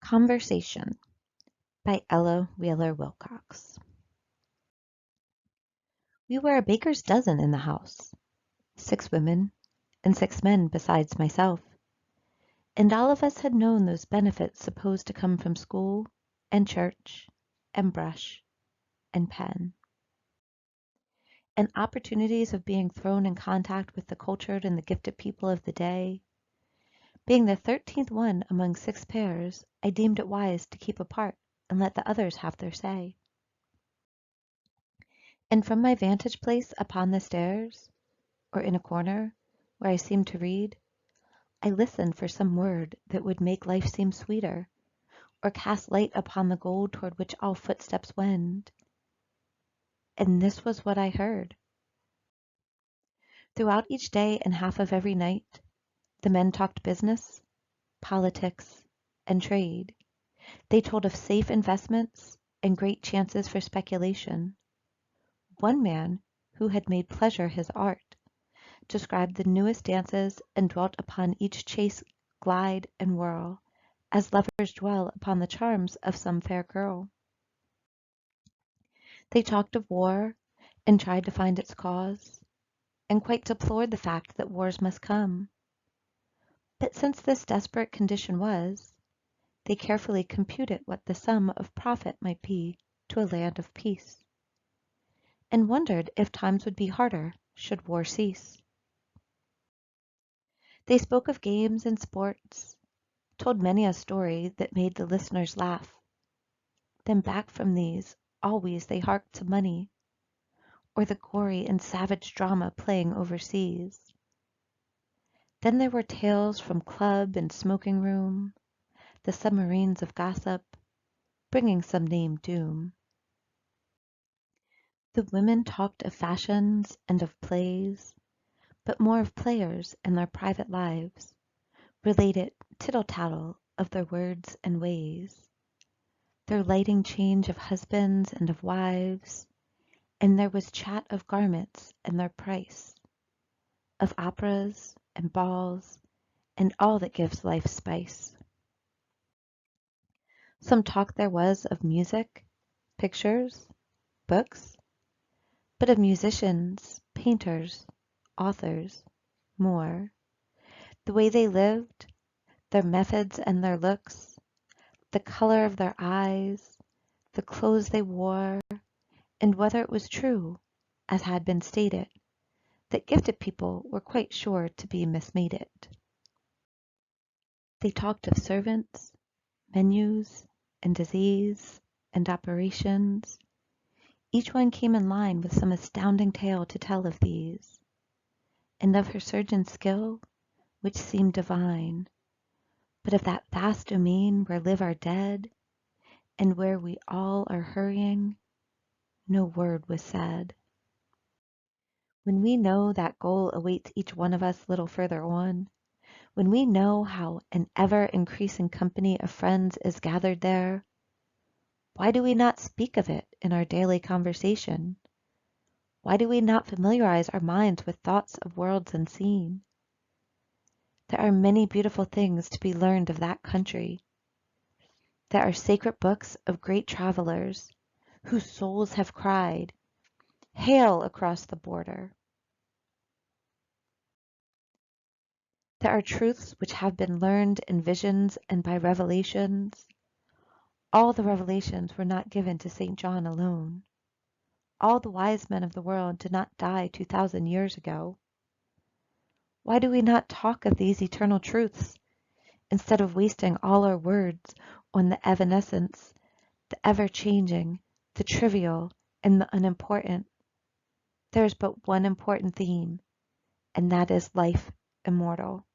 Conversation by Ella Wheeler Wilcox. We were a baker's dozen in the house, 6 women and 6 men besides myself, and all of us had known those benefits supposed to come from school and church and brush and pen, and opportunities of being thrown in contact with the cultured and the gifted people of the day. Being the 13th one among 6 pairs, I deemed it wise to keep apart and let the others have their say. And from my vantage place upon the stairs, or in a corner, where I seemed to read, I listened for some word that would make life seem sweeter, or cast light upon the goal toward which all footsteps wend. And this was what I heard. Throughout each day and half of every night, the men talked business, politics, and trade. They told of safe investments and great chances for speculation. One man, who had made pleasure his art, described the newest dances and dwelt upon each chase, glide, and whirl, as lovers dwell upon the charms of some fair girl. They talked of war and tried to find its cause, and quite deplored the fact that wars must come. But since this desperate condition was, they carefully computed what the sum of profit might be to a land of peace, and wondered if times would be harder should war cease. They spoke of games and sports, told many a story that made the listeners laugh. Then back from these, always they harked to money, or the gory and savage drama playing overseas. Then there were tales from club and smoking room, the submarines of gossip, bringing some named doom. The women talked of fashions and of plays, but more of players and their private lives, related tittle-tattle of their words and ways, their lighting change of husbands and of wives, and there was chat of garments and their price, of operas and balls, and all that gives life spice. Some talk there was of music, pictures, books, but of musicians, painters, authors, more, the way they lived, their methods and their looks, the color of their eyes, the clothes they wore, and whether it was true, as had been stated, that gifted people were quite sure to be mismated. They talked of servants, menus, and disease, and operations. Each one came in line with some astounding tale to tell of these, and of her surgeon's skill, which seemed divine, but of that vast domain where live our dead, and where we all are hurrying, no word was said. When we know that goal awaits each one of us little further on, when we know how an ever-increasing company of friends is gathered there, why do we not speak of it in our daily conversation? Why do we not familiarize our minds with thoughts of worlds unseen? There are many beautiful things to be learned of that country. There are sacred books of great travelers, whose souls have cried, "Hail across the border!" There are truths which have been learned in visions and by revelations. All the revelations were not given to St. John alone. All the wise men of the world did not die 2,000 years ago. Why do we not talk of these eternal truths, instead of wasting all our words on the evanescence, the ever-changing, the trivial, and the unimportant? There is but one important theme, and that is life immortal.